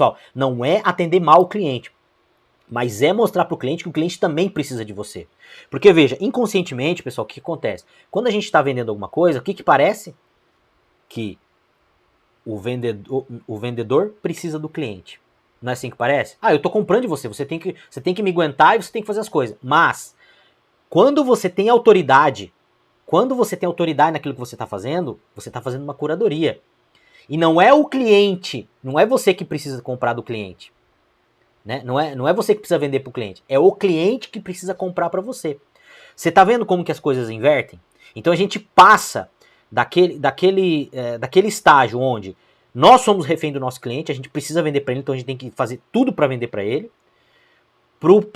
pessoal, não é atender mal o cliente, mas é mostrar para o cliente que o cliente também precisa de você. Porque veja, inconscientemente, pessoal, o que acontece? Quando a gente está vendendo alguma coisa, o que parece? Que o vendedor precisa do cliente. Não é assim que parece? Ah, eu estou comprando de você, você tem que me aguentar e você tem que fazer as coisas. Mas, quando você tem autoridade naquilo que você está fazendo uma curadoria. E não é o cliente, não é você que precisa comprar do cliente. Né? Não é você que precisa vender para o cliente, é o cliente que precisa comprar para você. Você está vendo como que as coisas invertem? Então a gente passa daquele estágio onde nós somos refém do nosso cliente, a gente precisa vender para ele, então a gente tem que fazer tudo para vender para ele, pro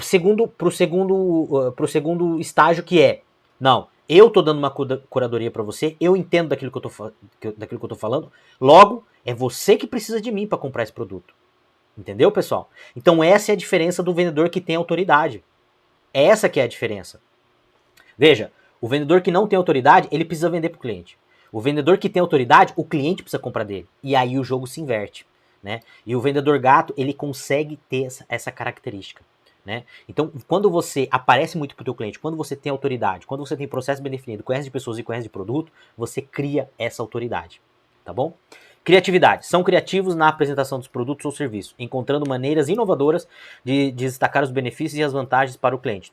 segundo estágio, que é, não, eu tô dando uma curadoria para você, eu entendo daquilo que eu tô falando, logo, é você que precisa de mim para comprar esse produto. Entendeu, pessoal? Então essa é a diferença do vendedor que tem autoridade. Essa que é a diferença. Veja, o vendedor que não tem autoridade, ele precisa vender para o cliente. O vendedor que tem autoridade, o cliente precisa comprar dele. E aí o jogo se inverte. Né? E o vendedor gato, ele consegue ter essa característica. Né? Então, quando você aparece muito para o teu cliente, quando você tem autoridade, quando você tem processo bem definido, conhece de pessoas e conhece de produto, você cria essa autoridade. Tá bom? Criatividade. São criativos na apresentação dos produtos ou serviços, encontrando maneiras inovadoras de destacar os benefícios e as vantagens para o cliente,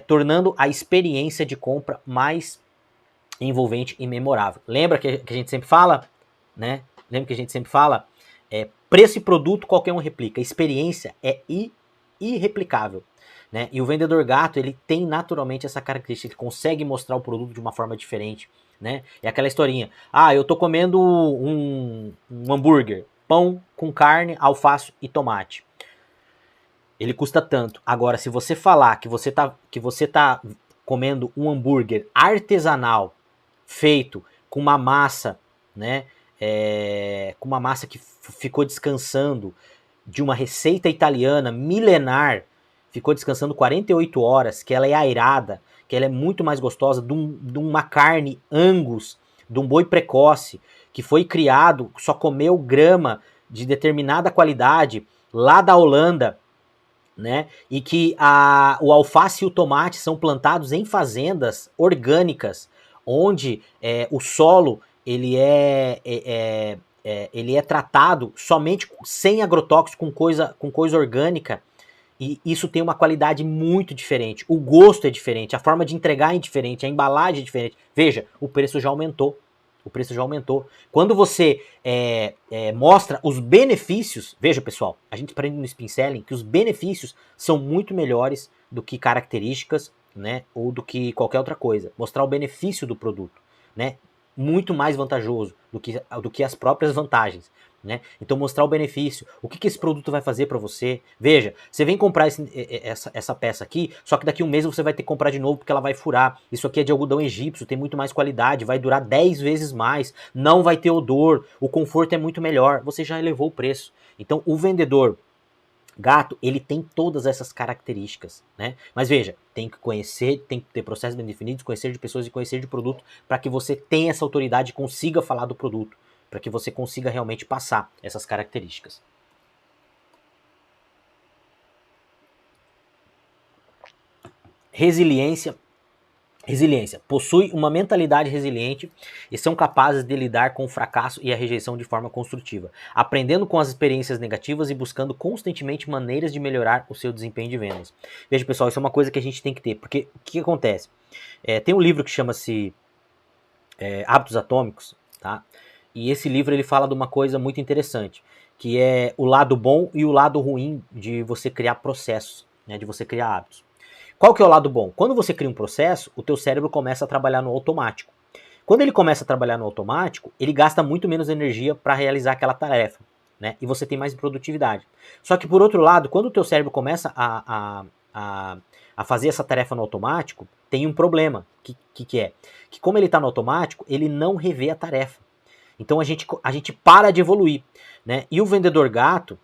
tornando a experiência de compra mais envolvente e memorável. Lembra que a gente sempre fala? Né? Lembra que a gente sempre fala? Preço e produto qualquer um replica. Experiência é irreplicável. Né? E o vendedor gato, ele tem naturalmente essa característica, ele consegue mostrar o produto de uma forma diferente. Né? É aquela historinha, eu tô comendo um hambúrguer, pão com carne, alface e tomate. Ele custa tanto. Agora, se você falar que você tá comendo um hambúrguer artesanal, feito com uma massa, né? Com uma massa que ficou descansando de uma receita italiana milenar, ficou descansando 48 horas, que ela é airada, que ela é muito mais gostosa, de uma carne Angus, de um boi precoce, que foi criado, só comeu grama de determinada qualidade, lá da Holanda, né? E que o alface e o tomate são plantados em fazendas orgânicas, onde o solo ele é tratado somente sem agrotóxico, com coisa orgânica, e isso tem uma qualidade muito diferente. O gosto é diferente, a forma de entregar é diferente, a embalagem é diferente. Veja, o preço já aumentou. O preço já aumentou. Quando você mostra os benefícios, veja, pessoal, a gente aprende no Spin Selling que os benefícios são muito melhores do que características, né, ou do que qualquer outra coisa. Mostrar o benefício do produto, né, muito mais vantajoso do que as próprias vantagens. Né? Então mostrar o benefício, o que esse produto vai fazer para você. Veja, você vem comprar essa peça aqui, só que daqui a um mês você vai ter que comprar de novo porque ela vai furar. Isso aqui é de algodão egípcio, tem muito mais qualidade, vai durar 10 vezes mais, não vai ter odor, o conforto é muito melhor, você já elevou o preço. Então o vendedor gato, ele tem todas essas características, né? Mas veja, tem que conhecer, tem que ter processos bem definidos, conhecer de pessoas e conhecer de produto, para que você tenha essa autoridade e consiga falar do produto, para que você consiga realmente passar essas características. Resiliência. Possui uma mentalidade resiliente e são capazes de lidar com o fracasso e a rejeição de forma construtiva, aprendendo com as experiências negativas e buscando constantemente maneiras de melhorar o seu desempenho de vendas. Veja, pessoal, isso é uma coisa que a gente tem que ter, porque o que acontece? Tem um livro que chama-se Hábitos Atômicos, tá? E esse livro ele fala de uma coisa muito interessante, que é o lado bom e o lado ruim de você criar processos, né, de você criar hábitos. Qual que é o lado bom? Quando você cria um processo, o teu cérebro começa a trabalhar no automático. Quando ele começa a trabalhar no automático, ele gasta muito menos energia para realizar aquela tarefa, né? E você tem mais produtividade. Só que por outro lado, quando o teu cérebro começa a fazer essa tarefa no automático, tem um problema, que é que como ele está no automático, ele não revê a tarefa. Então a gente para de evoluir, né? E o vendedor gato,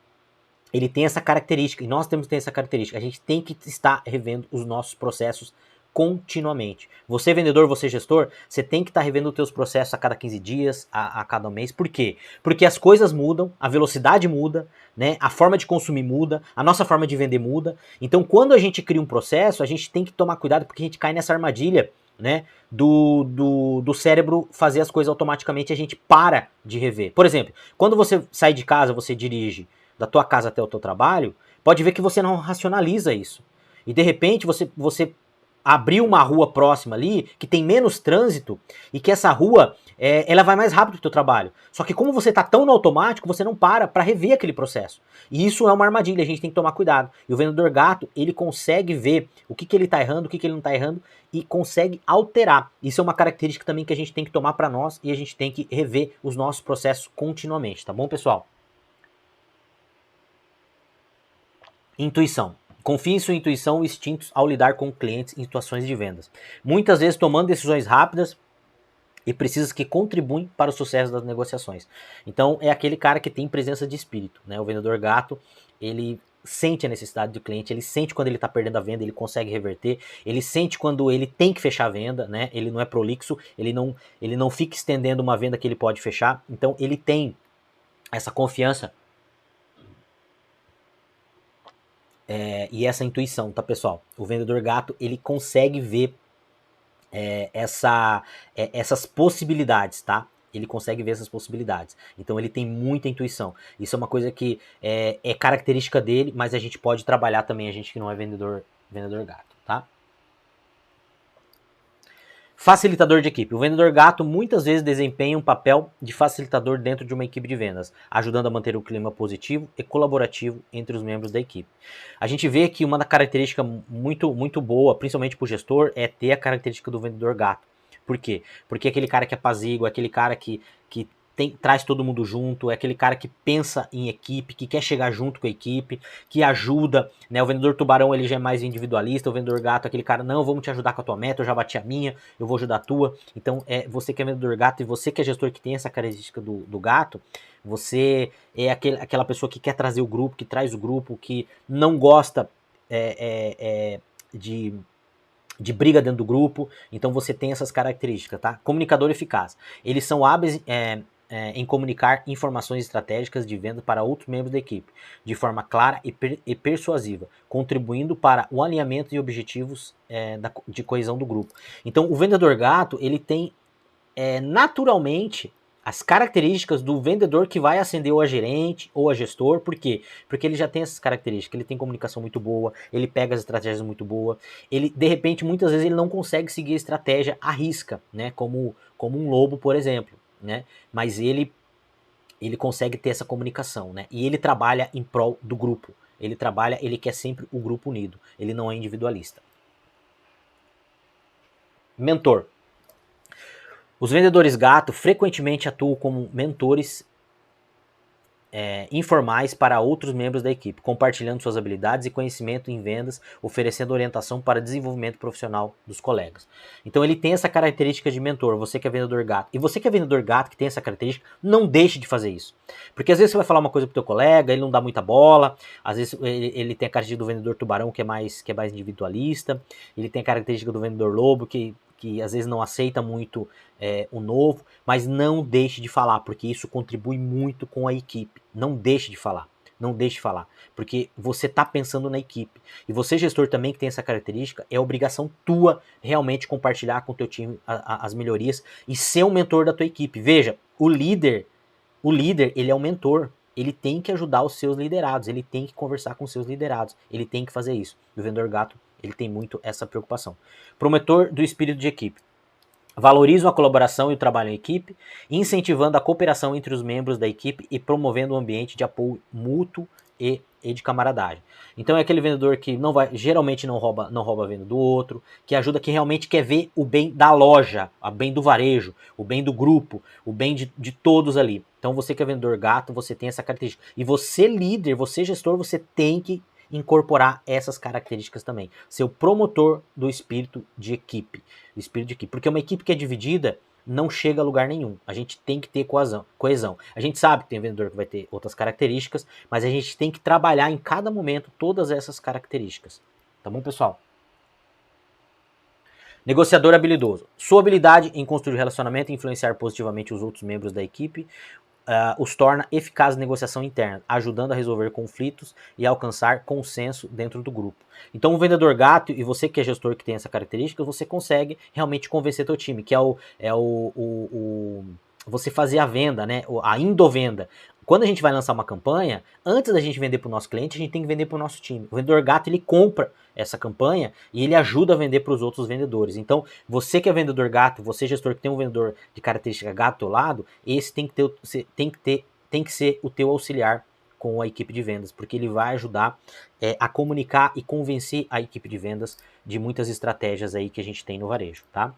ele tem essa característica, e nós temos que ter essa característica, a gente tem que estar revendo os nossos processos continuamente. Você vendedor, você gestor, você tem que estar revendo os teus processos a cada 15 dias, a cada mês. Por quê? Porque as coisas mudam, a velocidade muda, né? A forma de consumir muda, a nossa forma de vender muda. Então, quando a gente cria um processo, a gente tem que tomar cuidado porque a gente cai nessa armadilha, né? Do cérebro fazer as coisas automaticamente e a gente para de rever. Por exemplo, quando você sai de casa, você dirige da tua casa até o teu trabalho, pode ver que você não racionaliza isso. E de repente você abriu uma rua próxima ali, que tem menos trânsito, e que essa rua, ela vai mais rápido pro teu trabalho. Só que como você tá tão no automático, você não para rever aquele processo. E isso é uma armadilha, a gente tem que tomar cuidado. E o vendedor gato, ele consegue ver o que ele tá errando, o que ele não tá errando, e consegue alterar. Isso é uma característica também que a gente tem que tomar para nós, e a gente tem que rever os nossos processos continuamente, tá bom, pessoal? Intuição. Confie em sua intuição e instintos ao lidar com clientes em situações de vendas. Muitas vezes tomando decisões rápidas e precisas que contribuem para o sucesso das negociações. Então é aquele cara que tem presença de espírito, né? O vendedor gato, ele sente a necessidade do cliente, ele sente quando ele está perdendo a venda, ele consegue reverter, ele sente quando ele tem que fechar a venda, né? Ele não é prolixo, ele não fica estendendo uma venda que ele pode fechar, então ele tem essa confiança e essa intuição, tá, pessoal? O vendedor gato, ele consegue ver essas possibilidades, tá? Ele consegue ver essas possibilidades. Então ele tem muita intuição. Isso é uma coisa que é característica dele, mas a gente pode trabalhar também, a gente que não é vendedor gato, tá? Facilitador de equipe. O vendedor gato muitas vezes desempenha um papel de facilitador dentro de uma equipe de vendas, ajudando a manter o clima positivo e colaborativo entre os membros da equipe. A gente vê que uma característica muito boa, principalmente para o gestor, é ter a característica do vendedor gato. Por quê? Porque é aquele cara que é apazigua, é aquele cara que traz todo mundo junto, é aquele cara que pensa em equipe, que quer chegar junto com a equipe, que ajuda, né? O vendedor tubarão ele já é mais individualista, o vendedor gato é aquele cara, não, vamos te ajudar com a tua meta, eu já bati a minha, eu vou ajudar a tua. Então, você que é vendedor gato e você que é gestor que tem essa característica do gato, você é aquela pessoa que quer trazer o grupo, que traz o grupo, que não gosta de briga dentro do grupo, então você tem essas características, tá? Comunicador eficaz. Eles são hábeis em comunicar informações estratégicas de venda para outros membros da equipe, de forma clara e persuasiva, contribuindo para o alinhamento de objetivos de coesão do grupo. Então, o vendedor gato, ele tem naturalmente as características do vendedor que vai ascender ou a gerente ou a gestor. Por quê? Porque ele já tem essas características, ele tem comunicação muito boa, ele pega as estratégias muito boa, ele, de repente, muitas vezes ele não consegue seguir a estratégia à risca, né? Como um lobo, por exemplo, né? Mas ele consegue ter essa comunicação, né? E ele trabalha em prol do grupo. Ele quer sempre o grupo unido, ele não é individualista. Mentor. Os vendedores gato frequentemente atuam como mentores informais para outros membros da equipe, compartilhando suas habilidades e conhecimento em vendas, oferecendo orientação para desenvolvimento profissional dos colegas. Então ele tem essa característica de mentor, você que é vendedor gato. E você que é vendedor gato, que tem essa característica, não deixe de fazer isso. Porque às vezes você vai falar uma coisa pro teu colega, ele não dá muita bola, às vezes ele tem a característica do vendedor tubarão, que é mais individualista, ele tem a característica do vendedor lobo, que às vezes não aceita muito o novo, mas não deixe de falar, porque isso contribui muito com a equipe. Não deixe de falar. Não deixe de falar, porque você está pensando na equipe. E você, gestor, também que tem essa característica, é obrigação tua realmente compartilhar com o teu time as melhorias e ser um mentor da tua equipe. Veja, o líder, ele é um mentor. Ele tem que ajudar os seus liderados, ele tem que conversar com os seus liderados, ele tem que fazer isso. E o vendedor gato, ele tem muito essa preocupação. Promotor do espírito de equipe. Valorizam a colaboração e o trabalho em equipe, incentivando a cooperação entre os membros da equipe e promovendo um ambiente de apoio mútuo e de camaradagem. Então é aquele vendedor que geralmente não rouba a venda do outro, que ajuda, que realmente quer ver o bem da loja, o bem do varejo, o bem do grupo, o bem de todos ali. Então você que é vendedor gato, você tem essa característica. E você líder, você gestor, você tem que incorporar essas características também. Ser o promotor do espírito de equipe. Porque uma equipe que é dividida não chega a lugar nenhum. A gente tem que ter coesão. A gente sabe que tem vendedor que vai ter outras características, mas a gente tem que trabalhar em cada momento todas essas características. Tá bom, pessoal? Negociador habilidoso. Sua habilidade em construir relacionamento e influenciar positivamente os outros membros da equipe os torna eficazes na negociação interna, ajudando a resolver conflitos e alcançar consenso dentro do grupo. Então, o vendedor gato, e você que é gestor que tem essa característica, você consegue realmente convencer teu time, que você fazer a venda, né? A endovenda. Quando a gente vai lançar uma campanha, antes da gente vender para o nosso cliente, a gente tem que vender para o nosso time. O vendedor gato, ele compra essa campanha e ele ajuda a vender para os outros vendedores. Então, você que é vendedor gato, você gestor que tem um vendedor de característica gato ao lado, esse tem que ser o teu auxiliar com a equipe de vendas, porque ele vai ajudar a comunicar e convencer a equipe de vendas de muitas estratégias aí que a gente tem no varejo, tá?